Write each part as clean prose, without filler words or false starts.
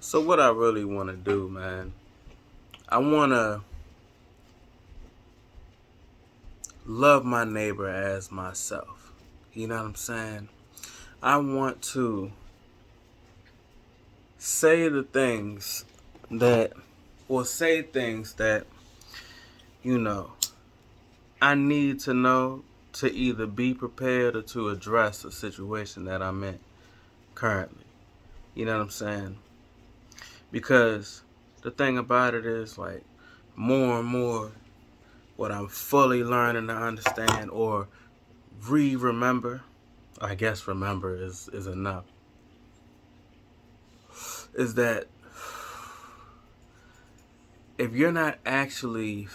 So what I really want to do, man, I want to love my neighbor as myself. You know what I'm saying? I want to say the things that, or say things that, you know, I need to know to either be prepared or to address a situation that I'm in currently. You know what I'm saying? Because the thing about it is, like, more and more, what I'm fully learning to understand or remember, I guess remember is enough, is that if you're not actually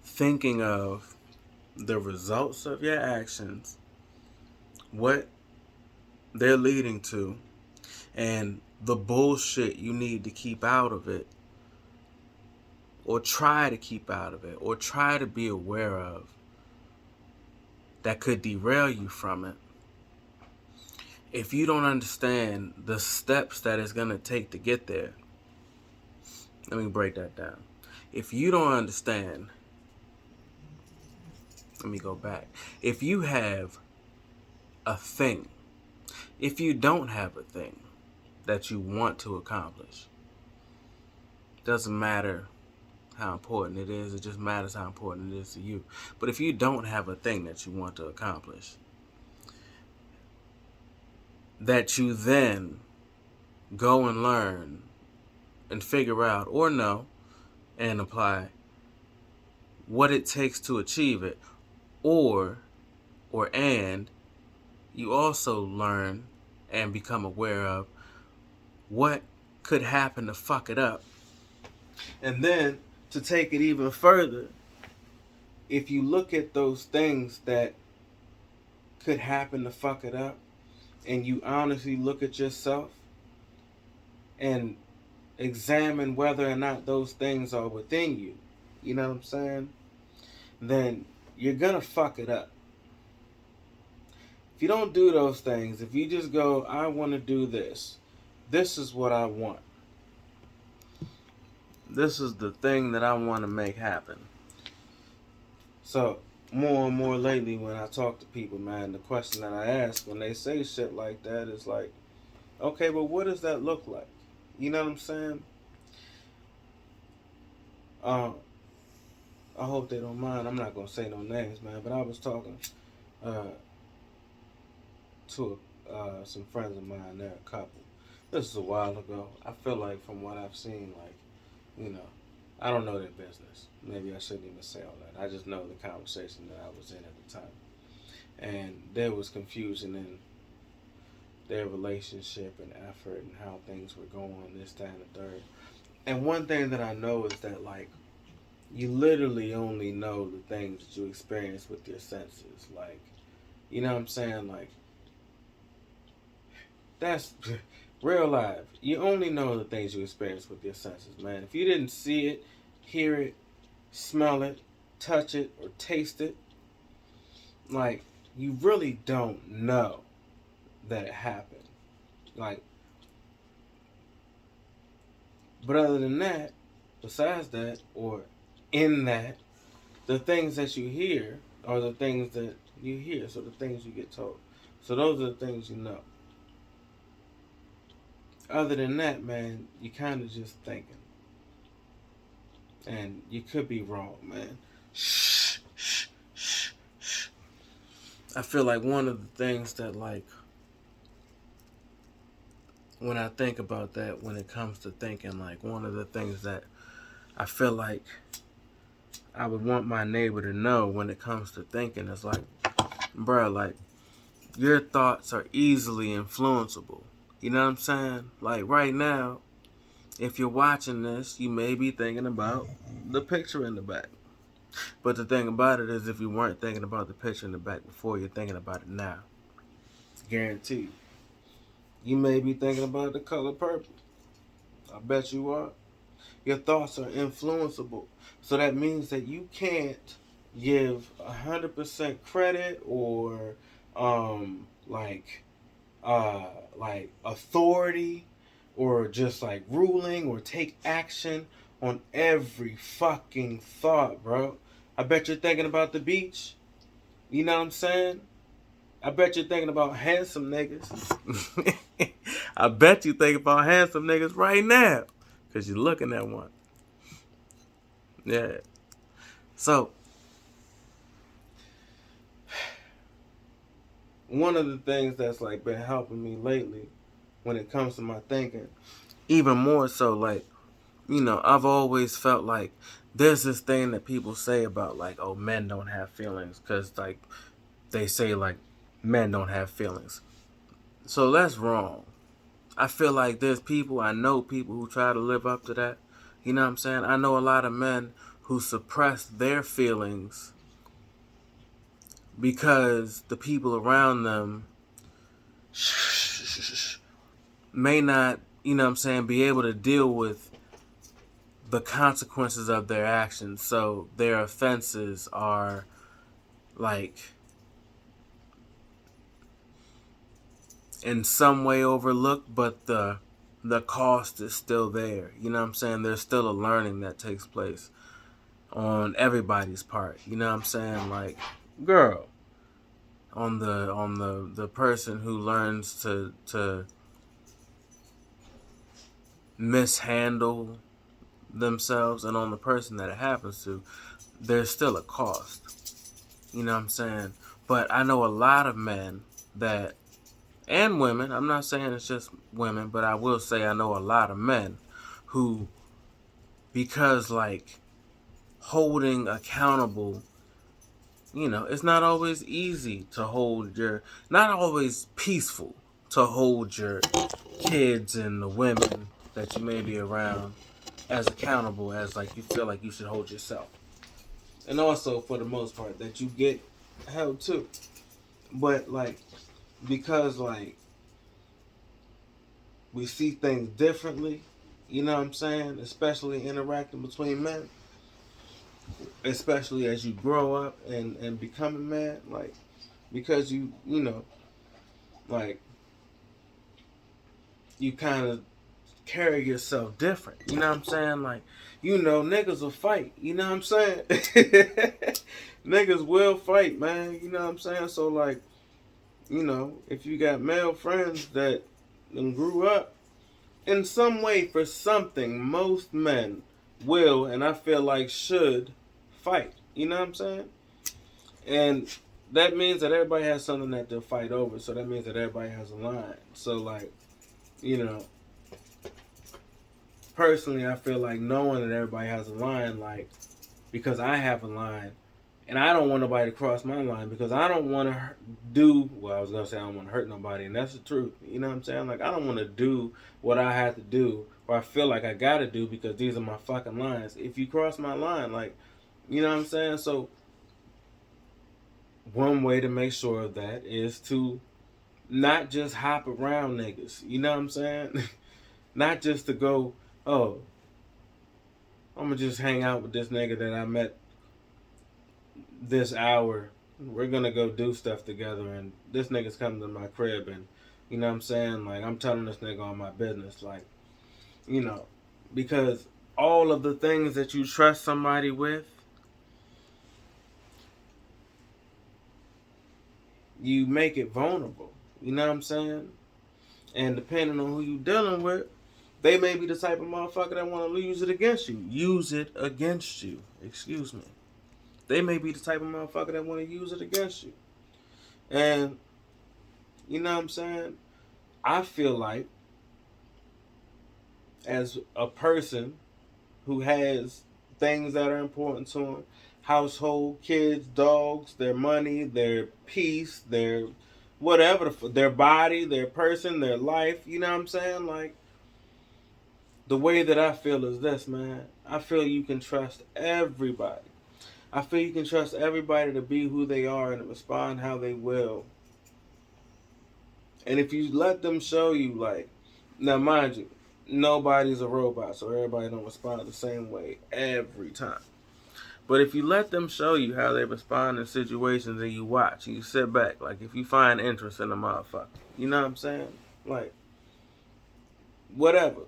thinking of the results of your actions, what they're leading to, and the bullshit you need to keep out of it, or try to keep out of it, or try to be aware of, that could derail you from it. If you don't understand the steps that it's going to take to get there, let me break that down. If you don't understand, let me go back. If you have a thing, if you don't have a thing that you want to accomplish, doesn't matter how important it is, it just matters how important it is to you. But if you don't have a thing that you want to accomplish, that you then go and learn and figure out or know and apply what it takes to achieve it, or and you also learn and become aware of what could happen to fuck it up. And then to take it even further, if you look at those things that could happen to fuck it up, and you honestly look at yourself and examine whether or not those things are within you, you know what I'm saying? Then you're gonna fuck it up. If you don't do those things, if you just go, I want to do this, this is what I want, this is the thing that I want to make happen. So, more and more lately, when I talk to people, man, the question that I ask when they say shit like that is like, okay, but what does that look like? You know what I'm saying? Uh, I hope they don't mind. I'm not gonna say no names, man. But I was talking uh, to some friends of mine. They're a couple. This is a while ago. I feel like from what I've seen, like, you know, I don't know their business. Maybe I shouldn't even say all that. I just know the conversation that I was in at the time, and there was confusion in their relationship and effort and how things were going, this, that, and the third. And one thing that I know is that, like, you literally only know the things that you experience with your senses. Like, you know what I'm saying? Like, that's real life. You only know the things you experience with your senses, man. If you didn't see it, hear it, smell it, touch it, or taste it, like, you really don't know that it happened. Like, but other than that, besides that, or in that, the things that you hear are the things that you hear, so the things you get told. So those are the things you know. Other than that, man, you kind of just thinking. And you could be wrong, man. Shh, shh, shh, shh. I feel like one of the things that, like, when I think about that, when it comes to thinking, like, one of the things that I feel like I would want my neighbor to know when it comes to thinking is like, bruh, like, your thoughts are easily influenceable. You know what I'm saying? Like, right now, if you're watching this, you may be thinking about the picture in the back. But the thing about it is, if you weren't thinking about the picture in the back before, you're thinking about it now. It's guaranteed. You may be thinking about the color purple. I bet you are. Your thoughts are influenceable. So that means that you can't give 100% credit or um like like authority or just like ruling or take action on every fucking thought, bro. I bet you're thinking about the beach. You know what I'm saying? I bet you're thinking about handsome niggas. I bet you think about handsome niggas right now. Because you're looking at one. Yeah. So, one of the things that's like been helping me lately when it comes to my thinking, even more so, like, you know, I've always felt like there's this thing that people say about like, oh, men don't have feelings, because like they say like men don't have feelings. So that's wrong. I feel like there's people, I know people who try to live up to that. You know what I'm saying? I know a lot of men who suppress their feelings because the people around them may not, you know what I'm saying, be able to deal with the consequences of their actions. So their offenses are like in some way overlooked, but the cost is still there. You know what I'm saying? There's still a learning that takes place on everybody's part. You know what I'm saying? Like, girl, on the person who learns to mishandle themselves, and on the person that it happens to, there's still a cost. You know what I'm saying? But I know a lot of men that, and women, I'm not saying it's just women, but I will say I know a lot of men who, because like holding accountable, you know, it's not always easy to hold your, not always peaceful to hold your kids and the women that you may be around as accountable as like you feel like you should hold yourself. And also, for the most part, that you get held too. But like, because like we see things differently, you know what I'm saying? Especially interacting between men, especially as you grow up and become a man, like, because you know, like, you kind of carry yourself different. You know what I'm saying? Like, you know, niggas will fight. You know what I'm saying? Niggas will fight, man. You know what I'm saying? So, like, you know, if you got male friends that grew up in some way for something, most men will, and I feel like should, fight. You know what I'm saying? And that means that everybody has something that they'll fight over. So that means that everybody has a line. So, like, you know, personally, I feel like knowing that everybody has a line, like, because I have a line, and I don't want nobody to cross my line because I don't want to do, well, I was going to say I don't want to hurt nobody, and that's the truth. You know what I'm saying? Like, I don't want to do what I have to do or I feel like I got to do because these are my fucking lines. If you cross my line, like, you know what I'm saying? So, one way to make sure of that is to not just hop around niggas. You know what I'm saying? Not just to go, oh, I'm gonna just hang out with this nigga that I met this hour. We're gonna go do stuff together, and this nigga's coming to my crib, and you know what I'm saying? Like, I'm telling this nigga all my business, like, you know, because all of the things that you trust somebody with, you make it vulnerable. You know what I'm saying? And depending on who you dealing with, they may be the type of motherfucker that want to use it against you. Use it against you. Excuse me. They may be the type of motherfucker that want to use it against you. And, you know what I'm saying? I feel like, as a person who has things that are important to them, household, kids, dogs, their money, their peace, their whatever, their body, their person, their life, you know what I'm saying? Like, the way that I feel is this, man. I feel you can trust everybody. I feel you can trust everybody to be who they are and to respond how they will. And if you let them show you, like, now mind you, nobody's a robot, so everybody don't respond the same way every time. But if you let them show you how they respond in situations and you watch, and you sit back, like, if you find interest in a motherfucker, you know what I'm saying? Like, whatever.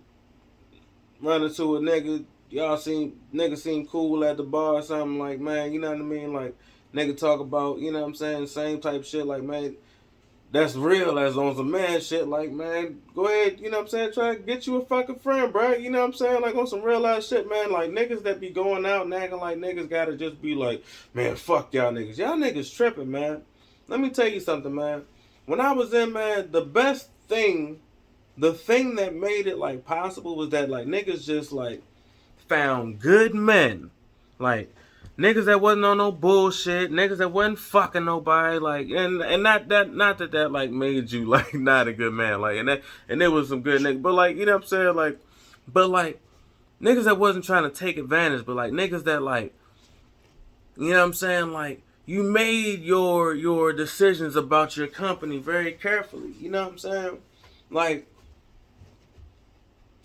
Run into a nigga, nigga seem cool at the bar or something, like, man, you know what I mean? Like, nigga talk about, you know what I'm saying, same type shit, like, man, that's real as on some man shit, like, man, go ahead, you know what I'm saying, try to get you a fucking friend, bro, you know what I'm saying, like, on some real ass shit, man, like, niggas that be going out and acting like niggas gotta just be like, man, fuck y'all niggas tripping, man. Let me tell you something, man. When I was in, man, the thing that made it, like, possible was that, like, niggas just, like, found good men, like, niggas that wasn't on no bullshit, niggas that wasn't fucking nobody, like, and not that like made you like not a good man, like, and there was some good niggas, but like, you know what I'm saying, like, but like niggas that wasn't trying to take advantage, but like niggas that, like, you know what I'm saying, like, you made your decisions about your company very carefully, you know what I'm saying, like,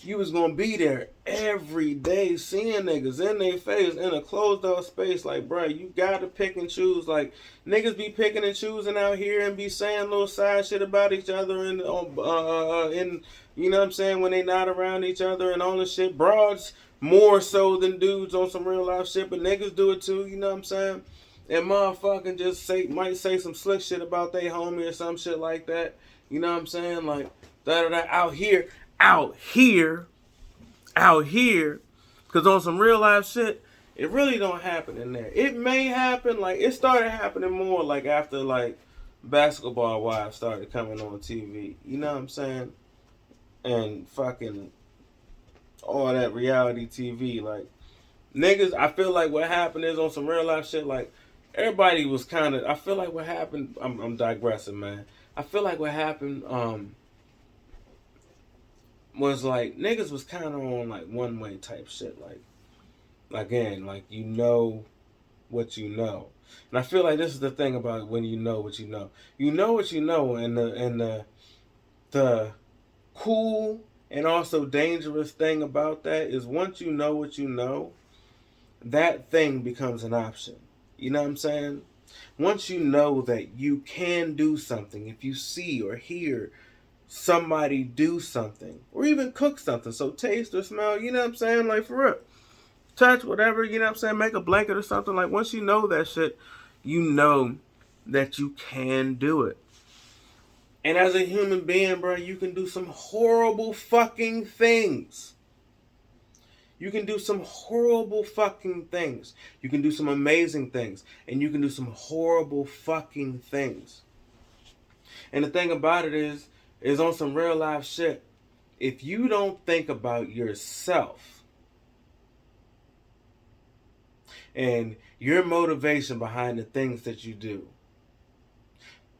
you was gonna be there every day seeing niggas in their face in a closed off space. Like, bro, you gotta pick and choose. Like, niggas be picking and choosing out here and be saying little side shit about each other and you know what I'm saying, when they not around each other and all this shit. Broads more so than dudes on some real life shit, but niggas do it too, you know what I'm saying? And motherfucking just might say some slick shit about they homie or some shit like that. You know what I'm saying? Like, that out here, because on some real life shit, it really don't happen in there. It may happen, like, it started happening more, like, after, like, Basketball Wives started coming on TV. You know what I'm saying? And fucking all that reality TV. Like, niggas, I feel like what happened is on some real life shit, like, everybody was kind of, I feel like what happened, I'm digressing, man. I feel like what happened, was like niggas was kind of on like one way type shit, like, again, like, you know what you know, and I feel like this is the thing about when you know what you know, and the cool and also dangerous thing about that is once you know what you know, that thing becomes an option. You know what I'm saying? Once you know that you can do something, if you see or hear somebody do something or even cook something, so taste or smell, you know what I'm saying, like, for real, touch, whatever, you know what I'm saying, make a blanket or something, like, once you know that shit, you know that you can do it. And as a human being, bro, you can do some horrible fucking things. You can do some horrible fucking things. You can do some amazing things. And you can do some horrible fucking things. And the thing about it is on some real life shit, if you don't think about yourself and your motivation behind the things that you do,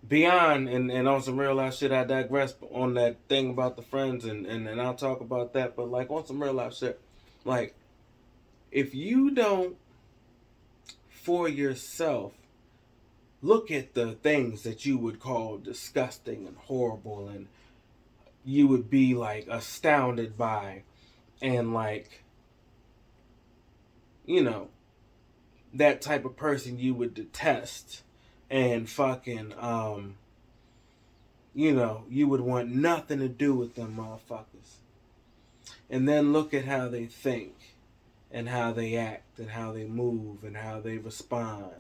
beyond, and on some real life shit, I digress on that thing about the friends, and I'll talk about that, but like on some real life shit, like, if you don't, for yourself, look at the things that you would call disgusting and horrible and you would be like astounded by, and like, you know, that type of person you would detest and fucking you know, you would want nothing to do with them motherfuckers, and then look at how they think and how they act and how they move and how they respond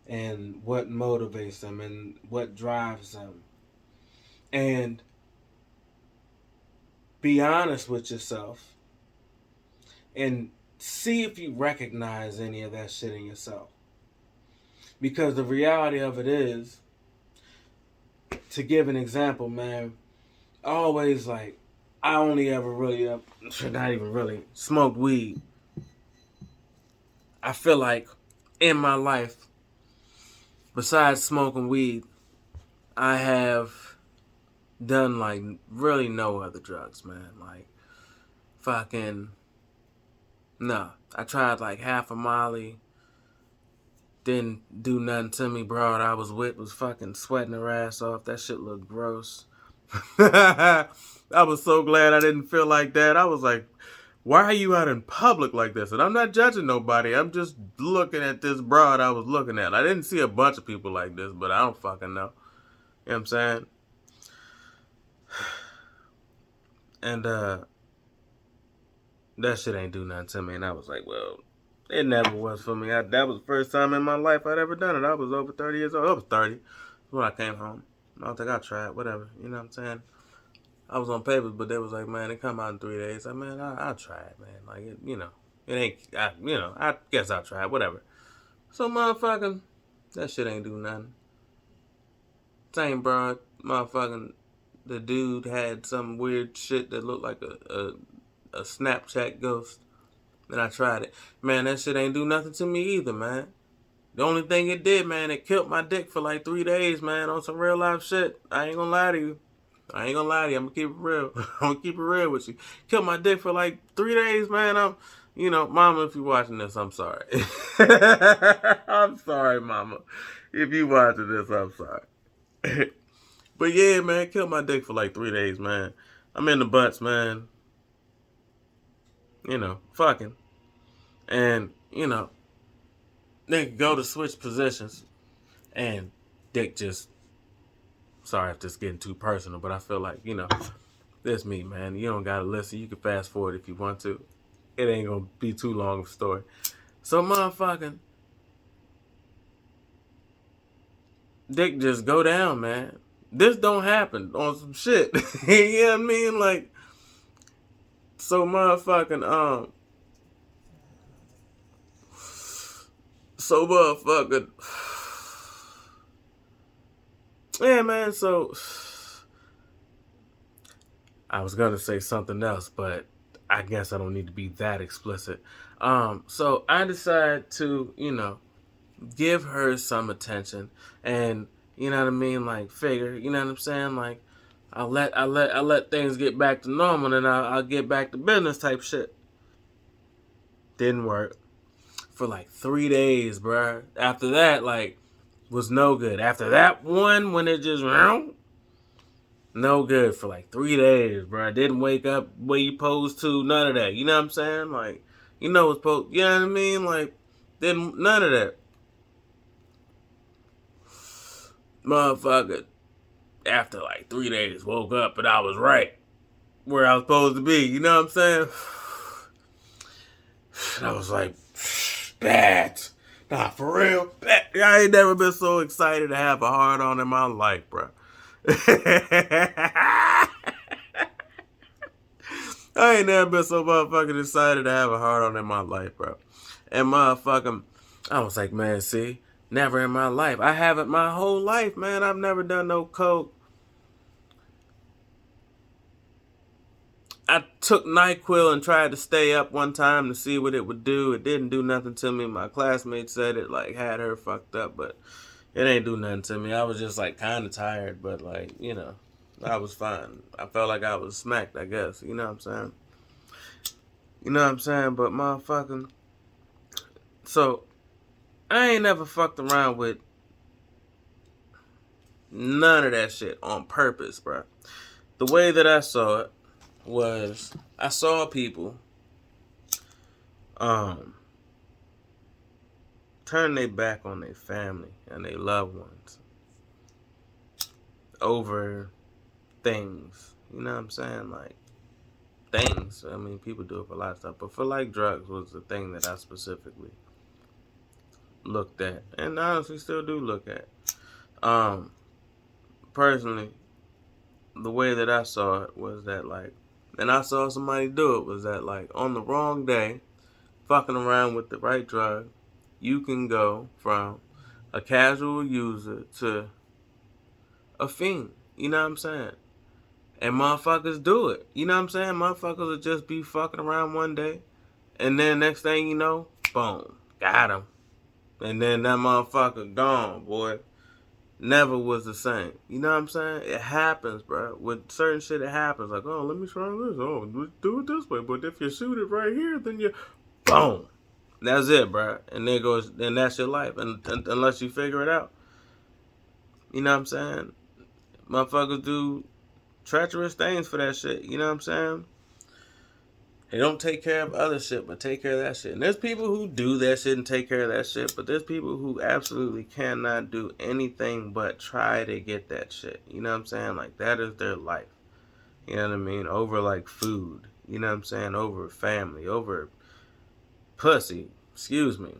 and what motivates them and what drives them, and be honest with yourself and see if you recognize any of that shit in yourself. Because the reality of it is, to give an example, man, always, like, I only ever really, not even really, smoked weed. I feel like in my life, besides smoking weed, I have done like really no other drugs, man. Like, fucking, no. I tried like half a Molly, didn't do nothing to me. Broad I was with was fucking sweating her ass off. That shit looked gross. I was so glad I didn't feel like that. I was like, why are you out in public like this? And I'm not judging nobody. I'm just looking at this broad I was looking at. I didn't see a bunch of people like this, but I don't fucking know. You know what I'm saying? And that shit ain't do nothing to me. And I was like, well, it never was for me. That was the first time in my life I'd ever done it. I was over 30 years old. I was 30 when I came home. I don't think I tried. Whatever. You know what I'm saying? I was on papers, but they was like, man, it come out in 3 days. I mean, I'll try it, man. Like, it ain't, I guess I'll try it. Whatever. So, motherfucking, that shit ain't do nothing. Same, bro. Motherfucking, the dude had some weird shit that looked like a Snapchat ghost. And I tried it. Man, that shit ain't do nothing to me either, man. The only thing it did, man, it killed my dick for like 3 days, man, on some real life shit. I ain't gonna lie to you. I'm gonna keep it real. I'm gonna keep it real with you. Killed my dick for like 3 days, man. Mama, if you watching this, I'm sorry. I'm sorry, mama. If you watching this, I'm sorry. But yeah, man, killed my dick for like 3 days, man. I'm in the butts, man. Fucking. And, they go to switch positions. And dick just, sorry if this is getting too personal, but I feel like, this me, man. You don't gotta listen. You can fast forward if you want to. It ain't gonna be too long of a story. So, motherfucking, dick just go down, man. This don't happen on some shit. You know what I mean? Like, so motherfucking, yeah, man, so, I was gonna say something else, but I guess I don't need to be that explicit. So I decided to, give her some attention and, you know what I mean, like, figure, you know what I'm saying, like, I let things get back to normal and I'll get back to business type shit. Didn't work for like 3 days, bruh. After that, like, was no good. After that one, when it just no good for like 3 days, bro. I didn't wake up where you supposed to, none of that. You know what I'm saying? Like, what's supposed, you know what I mean? Like, didn't, none of that. Motherfucker, after like 3 days, woke up and I was right where I was supposed to be. You know what I'm saying? I was like, bad. Nah, for real. Bad. I ain't never been so excited to have a hard on in my life, bro. I ain't never been so motherfucking excited to have a hard on in my life, bro. And motherfucking, I was like, man, see, never in my life. I haven't my whole life, man. I've never done no coke. I took NyQuil and tried to stay up one time to see what it would do. It didn't do nothing to me. My classmate said it like had her fucked up, but it ain't do nothing to me. I was just like kind of tired, but like, I was fine. I felt like I was smacked, I guess. You know what I'm saying? But motherfucking, so I ain't never fucked around with none of that shit on purpose, bro. The way that I saw it was I saw people turn their back on their family and their loved ones over things. You know what I'm saying? Like, things. I mean, people do it for a lot of stuff, but for like drugs was the thing that I specifically looked at, and honestly still do look at. Personally, the way that I saw it was that, like, and I saw somebody do it, was that, like, on the wrong day, fucking around with the right drug, you can go from a casual user to a fiend. You know what I'm saying? And motherfuckers do it. You know what I'm saying? Motherfuckers will just be fucking around one day, and then next thing you know, boom, got him. And then that motherfucker gone, boy. Never was the same. You know what I'm saying? It happens, bro. With certain shit, it happens. Like, oh, let me try this. Oh, do it this way. But if you shoot it right here, then you, boom. That's it, bro. And there goes, and that's your life. And unless you figure it out. You know what I'm saying? Motherfuckers do treacherous things for that shit. You know what I'm saying? They don't take care of other shit, but take care of that shit. And there's people who do that shit and take care of that shit, but there's people who absolutely cannot do anything but try to get that shit. You know what I'm saying? Like, that is their life. You know what I mean? Over like food. You know what I'm saying? Over family. Over pussy. Excuse me.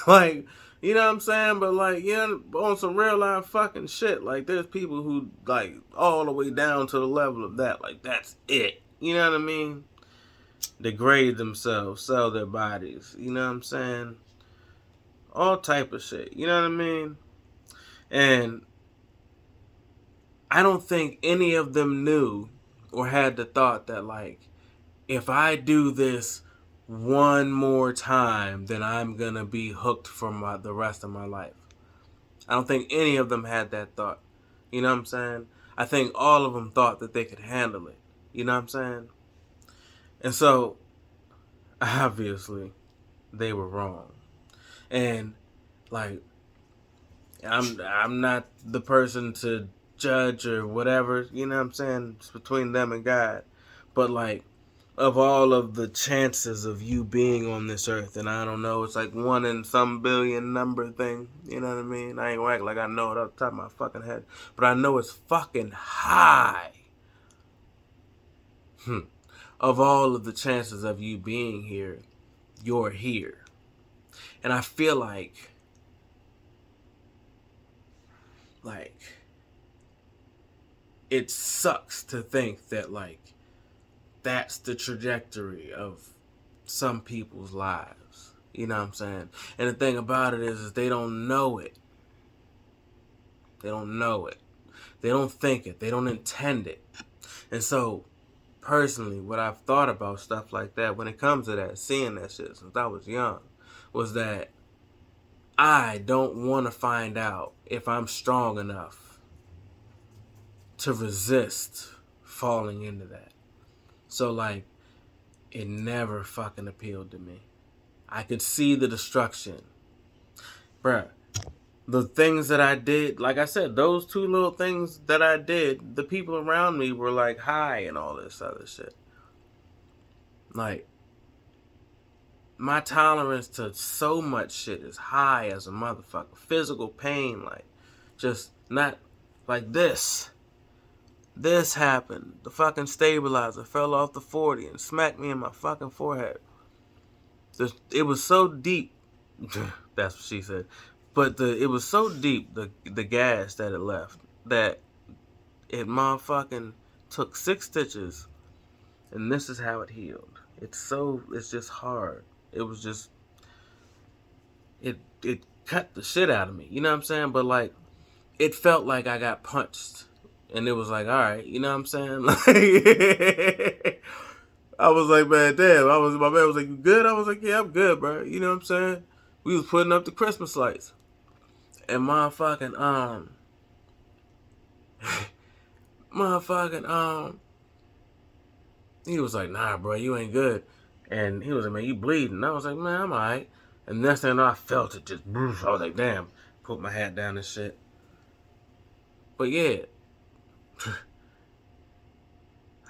Like, you know what I'm saying? But like, yeah, on some real life fucking shit. Like, there's people who like all the way down to the level of that. Like, that's it. You know what I mean? Degrade themselves, sell their bodies. You know what I'm saying? All type of shit. You know what I mean? And I don't think any of them knew or had the thought that like, if I do this one more time, then I'm gonna be hooked for the rest of my life. I don't think any of them had that thought. You know what I'm saying? I think all of them thought that they could handle it. You know what I'm saying? And so, obviously, they were wrong. And like, I'm not the person to judge or whatever. You know what I'm saying? It's between them and God. But like, of all of the chances of you being on this earth, and I don't know, it's like 1 in some billion number thing. You know what I mean? I ain't gonna act like I know it off the top of my fucking head, but I know it's fucking high. Of all of the chances of you being here, you're here. And I feel like it sucks to think that like that's the trajectory of some people's lives. You know what I'm saying? And the thing about it is they don't know it. They don't know it. They don't think it. They don't intend it. And so, personally, what I've thought about stuff like that when it comes to that, seeing that shit since I was young, was that I don't want to find out if I'm strong enough to resist falling into that. So, like, it never fucking appealed to me. I could see the destruction. Bruh, the things that I did, like I said, those 2 little things that I did, the people around me were like high and all this other shit. Like, my tolerance to so much shit is high as a motherfucker. Physical pain, like, just not like this. This happened. The fucking stabilizer fell off the 40 and smacked me in my fucking forehead. It was so deep. That's what she said. But it was so deep, the gas that it left, that it motherfucking took 6 stitches, and this is how it healed. It's just hard. It was just, it cut the shit out of me. You know what I'm saying? But like, it felt like I got punched. And it was like, all right, you know what I'm saying? Like, I was like, man, damn. My man was like, you good? I was like, yeah, I'm good, bro. You know what I'm saying? We was putting up the Christmas lights. And he was like, nah, bro, you ain't good. And he was like, man, you bleeding. And I was like, man, I'm all right. And next thing I know, I felt it just, I was like, damn. Put my hat down and shit. But yeah.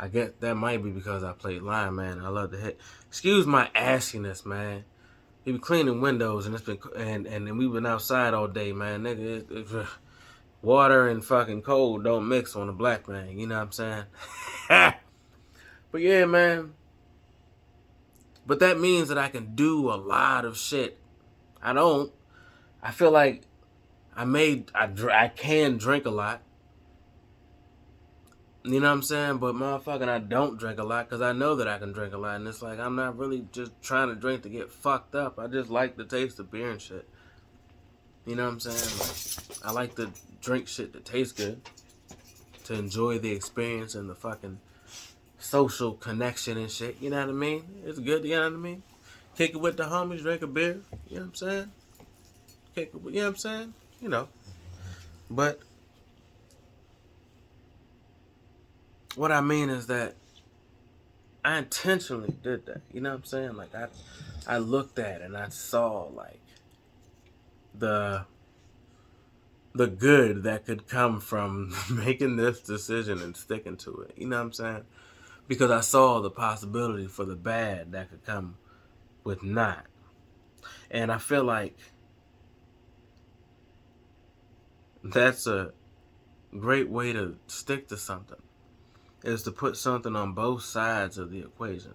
I guess that might be because I played lineman. I love to hit. Excuse my assiness, man. We been cleaning windows and it's been and we've been outside all day, man. Nigga, water and fucking cold don't mix on a black man. You know what I'm saying? But yeah, man. But that means that I can do a lot of shit. I don't. I feel like I can drink a lot. You know what I'm saying? But motherfucking, I don't drink a lot because I know that I can drink a lot. And it's like, I'm not really just trying to drink to get fucked up. I just like the taste of beer and shit. You know what I'm saying? Like, I like to drink shit that tastes good. To enjoy the experience and the fucking social connection and shit. You know what I mean? It's good, you know what I mean? Kick it with the homies, drink a beer. You know what I'm saying? Kick it with, you know what I'm saying? You know. But what I mean is that I intentionally did that. You know what I'm saying? Like, I looked at and I saw, like, the good that could come from making this decision and sticking to it. You know what I'm saying? Because I saw the possibility for the bad that could come with not. And I feel like that's a great way to stick to something. is to put something on both sides of the equation.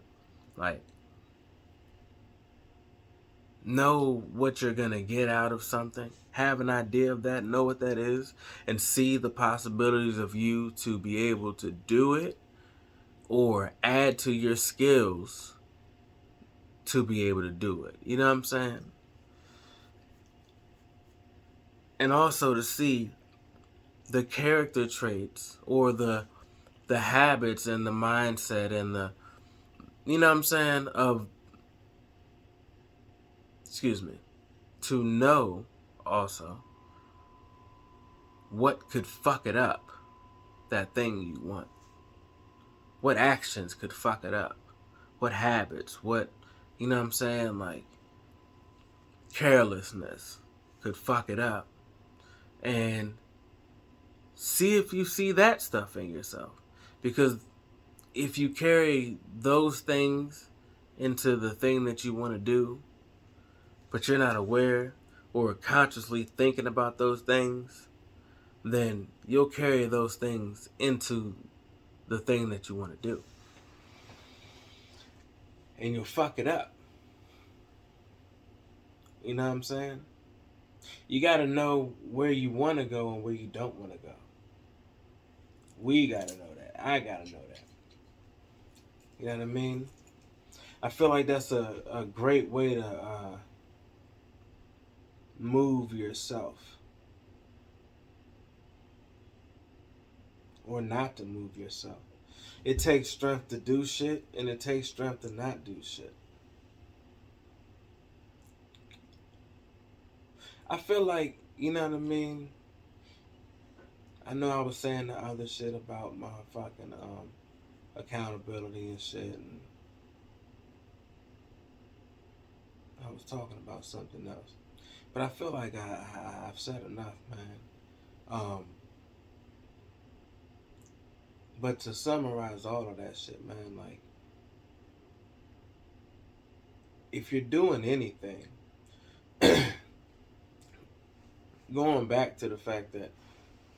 Like, know what you're going to get out of something, have an idea of that, know what that is, and see the possibilities of you to be able to do it or add to your skills to be able to do it. You know what I'm saying? And also to see the character traits or the habits and the mindset and the, you know what I'm saying, of, excuse me, to know also what could fuck it up, that thing you want. What actions could fuck it up? What habits? What, you know what I'm saying, like, carelessness could fuck it up? And see if you see that stuff in yourself. Because if you carry those things into the thing that you want to do, but you're not aware or consciously thinking about those things, then you'll carry those things into the thing that you want to do. And you'll fuck it up. You know what I'm saying? You got to know where you want to go and where you don't want to go. We got to know that. I got to know that. You know what I mean? I feel like that's a great way to move yourself. Or not to move yourself. It takes strength to do shit, and it takes strength to not do shit. I feel like, you know what I mean? I know I was saying the other shit about my fucking accountability and shit, and I was talking about something else. But I feel like I've said enough, man. But to summarize all of that shit, man, like, if you're doing anything, going back to the fact that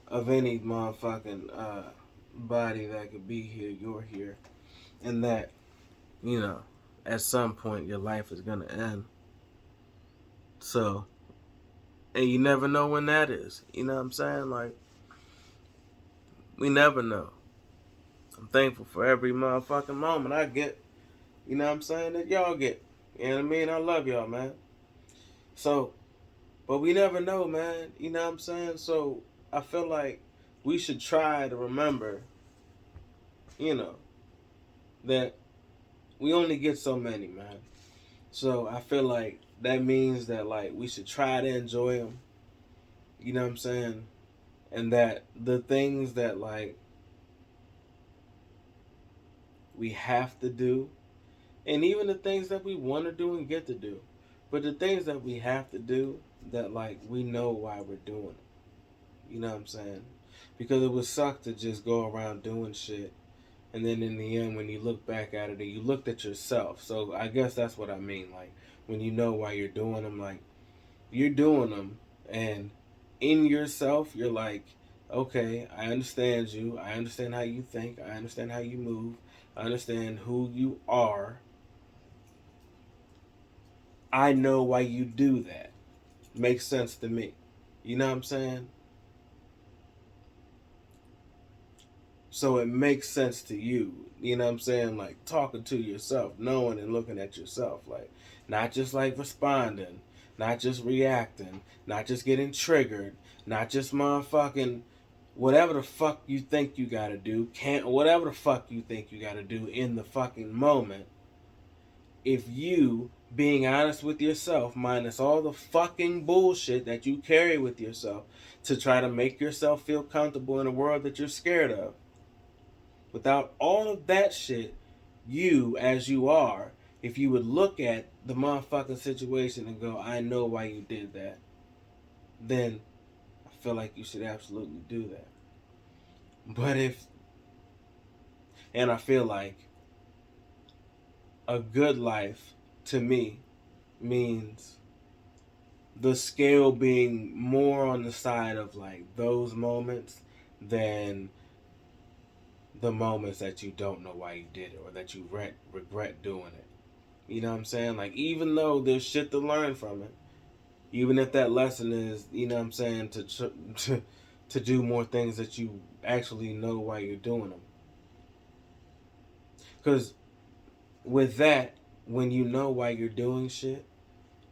of any motherfucking body that could be here, you're here, and that, you know, at some point your life is gonna end. So, and you never know when that is. You know what I'm saying? Like, we never know. I'm thankful for every motherfucking moment I get. You know what I'm saying? That y'all get. You know what I mean? I love y'all, man. So, but we never know, man. You know what I'm saying? So, I feel like we should try to remember, you know, that we only get so many, man. So, I feel like that means that, like, we should try to enjoy them. You know what I'm saying? And that the things that, like, we have to do, and even the things that we want to do and get to do, but the things that we have to do, that, like, we know why we're doing it. You know what I'm saying? Because it would suck to just go around doing shit, and then in the end, when you look back at it, you looked at yourself. So I guess that's what I mean. Like, when you know why you're doing them, like, you're doing them, and in yourself, you're like, okay, I understand you. I understand how you think. I understand how you move. I understand who you are. I know why you do that. Makes sense to me. You know what I'm saying? So it makes sense to you. You know what I'm saying? Like, talking to yourself, knowing and looking at yourself. Like, not just like responding, not just reacting, not just getting triggered, not just motherfucking whatever the fuck you think you gotta do, whatever the fuck you think you gotta do in the fucking moment. If you being honest with yourself, minus all the fucking bullshit that you carry with yourself to try to make yourself feel comfortable in a world that you're scared of, without all of that shit, you as you are, if you would look at the motherfucking situation and go, I know why you did that, then I feel like you should absolutely do that. But and I feel like a good life to me means the scale being more on the side of, like, those moments than the moments that you don't know why you did it or that you regret doing it. You know what I'm saying? Like, even though there's shit to learn from it, even if that lesson is, you know what I'm saying, to do more things that you actually know why you're doing them. Because with that, when you know why you're doing shit,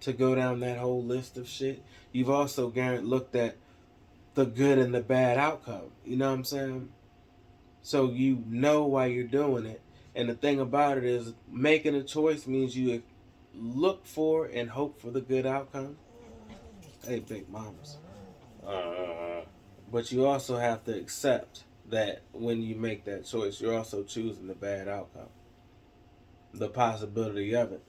to go down that whole list of shit, you've also looked at the good and the bad outcome. You know what I'm saying? So you know why you're doing it. And the thing about it is, making a choice means you look for and hope for the good outcome. Hey, big mamas. But you also have to accept that when you make that choice, you're also choosing the bad outcome, the possibility of it.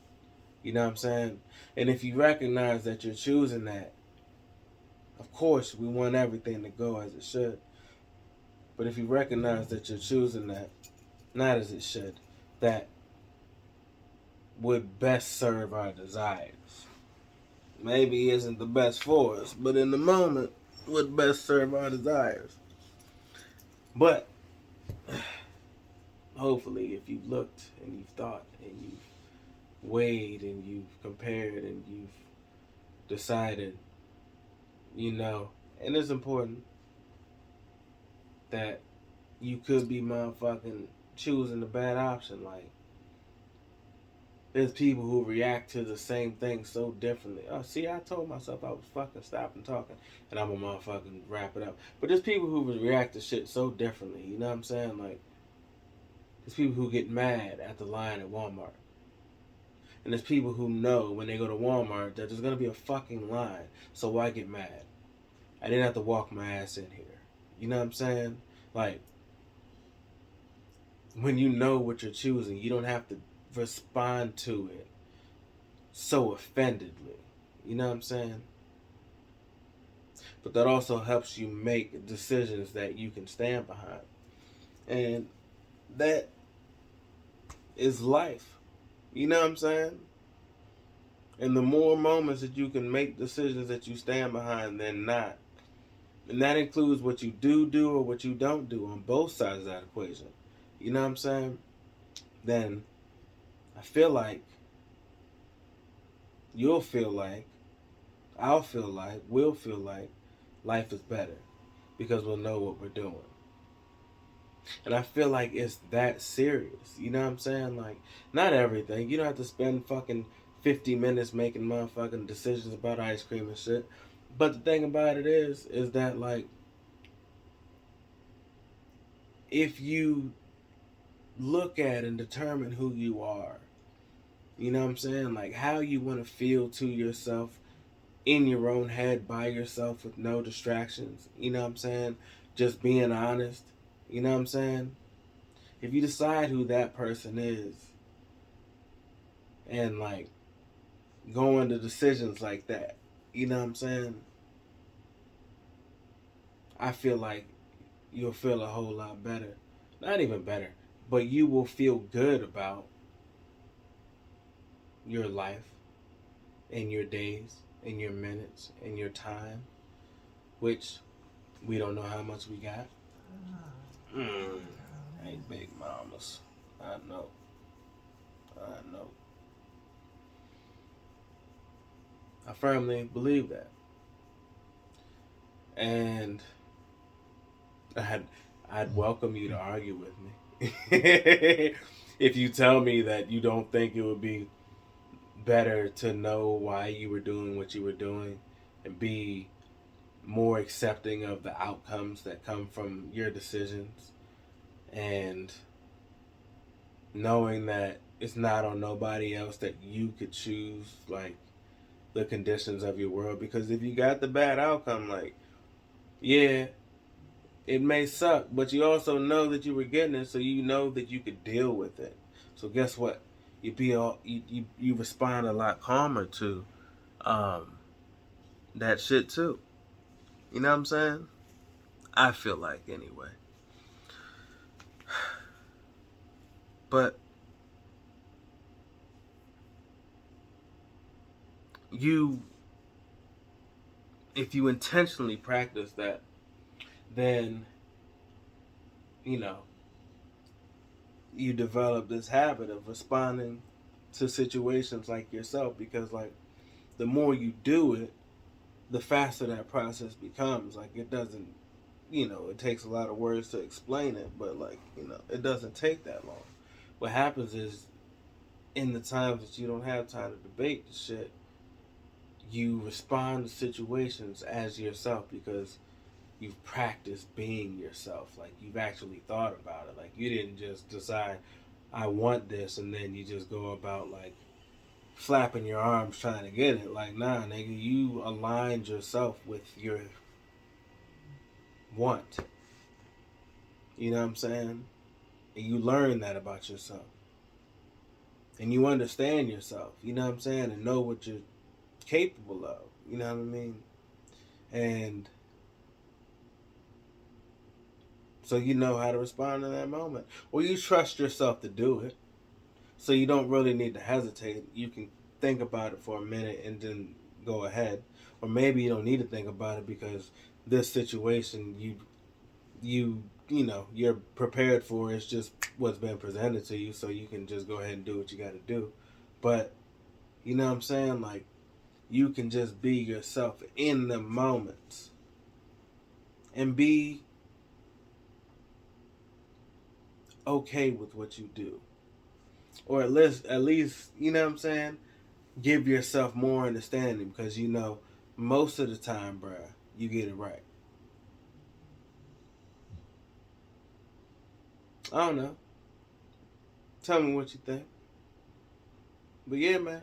You know what I'm saying? And if you recognize that you're choosing that, of course, we want everything to go as it should. But if you recognize that you're choosing that, not as it should, that would best serve our desires. Maybe isn't the best for us, but in the moment, would best serve our desires. But hopefully, if you've looked and you've thought and you've weighed and you've compared and you've decided, you know, and it's important that you could be motherfucking choosing the bad option. Like, there's people who react to the same thing so differently. Oh, see, I told myself I was fucking stopping talking, and I'm a motherfucking wrap it up. But there's people who react to shit so differently. You know what I'm saying? Like, there's people who get mad at the line at Walmart. And there's people who know when they go to Walmart that there's going to be a fucking line. So why get mad? I didn't have to walk my ass in here. You know what I'm saying? Like, when you know what you're choosing, you don't have to respond to it so offendedly. You know what I'm saying? But that also helps you make decisions that you can stand behind. And that is life. You know what I'm saying? And the more moments that you can make decisions that you stand behind than not, and that includes what you do or what you don't do on both sides of that equation. You know what I'm saying? Then I feel like you'll feel like, I'll feel like, we'll feel like life is better because we'll know what we're doing. And I feel like it's that serious. You know what I'm saying? Like, not everything. You don't have to spend fucking 50 minutes making motherfucking decisions about ice cream and shit. But the thing about it is that, like, if you look at and determine who you are, you know what I'm saying? Like, how you want to feel to yourself in your own head by yourself with no distractions. You know what I'm saying? Just being honest. You know what I'm saying? If you decide who that person is and, like, go into decisions like that, you know what I'm saying? I feel like you'll feel a whole lot better. Not even better, but you will feel good about your life and your days and your minutes and your time, which we don't know how much we got. Hey, big mamas. I know. I know. I firmly believe that. And I'd welcome you to argue with me. If you tell me that you don't think it would be better to know why you were doing what you were doing and be more accepting of the outcomes that come from your decisions, and knowing that it's not on nobody else, that you could choose, like, the conditions of your world. Because if you got the bad outcome, like, yeah, it may suck, but you also know that you were getting it, so you know that you could deal with it. So guess what? You respond a lot calmer to um, that shit too. You know what I'm saying? I feel like, anyway. But you, if you intentionally practice that, then, you know, you develop this habit of responding to situations like yourself, because like the more you do it, the faster that process becomes. Like it doesn't, it takes a lot of words to explain it, but like, it doesn't take that long. What happens is, in the times that you don't have time to debate the shit, you respond to situations as yourself because you've practiced being yourself. Like you've actually thought about it. Like you didn't just decide, I want this, and then you just go about like flapping your arms trying to get it. Like, nah, nigga, you aligned yourself with your want. You know what I'm saying? And you learn that about yourself. And you understand yourself, you know what I'm saying? And know what you're capable of, you know what I mean? And so you know how to respond in that moment. Or you trust yourself to do it. So you don't really need to hesitate. You can think about it for a minute and then go ahead. Or maybe you don't need to think about it because this situation you're prepared for. It's just what's been presented to you, so you can just go ahead and do what you got to do. But you know what I'm saying? Like you can just be yourself in the moments and be okay with what you do. Or at least, you know what I'm saying? Give yourself more understanding because most of the time, bruh, you get it right. I don't know. Tell me what you think. But yeah, man.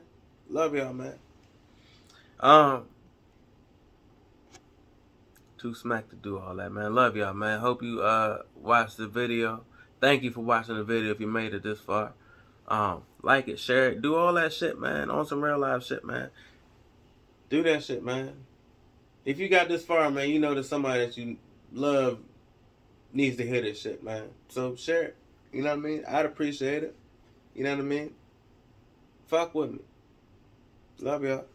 Love y'all, man. Um, Too smack to do all that, man. Love y'all, man. Hope you watched the video. Thank you for watching the video if you made it this far. Like it, share it, do all that shit, man. On some real life shit, man. Do that shit, man. If you got this far, man, you know that somebody that you love needs to hear this shit, man. So share it. You know what I mean? I'd appreciate it. You know what I mean? Fuck with me. Love y'all.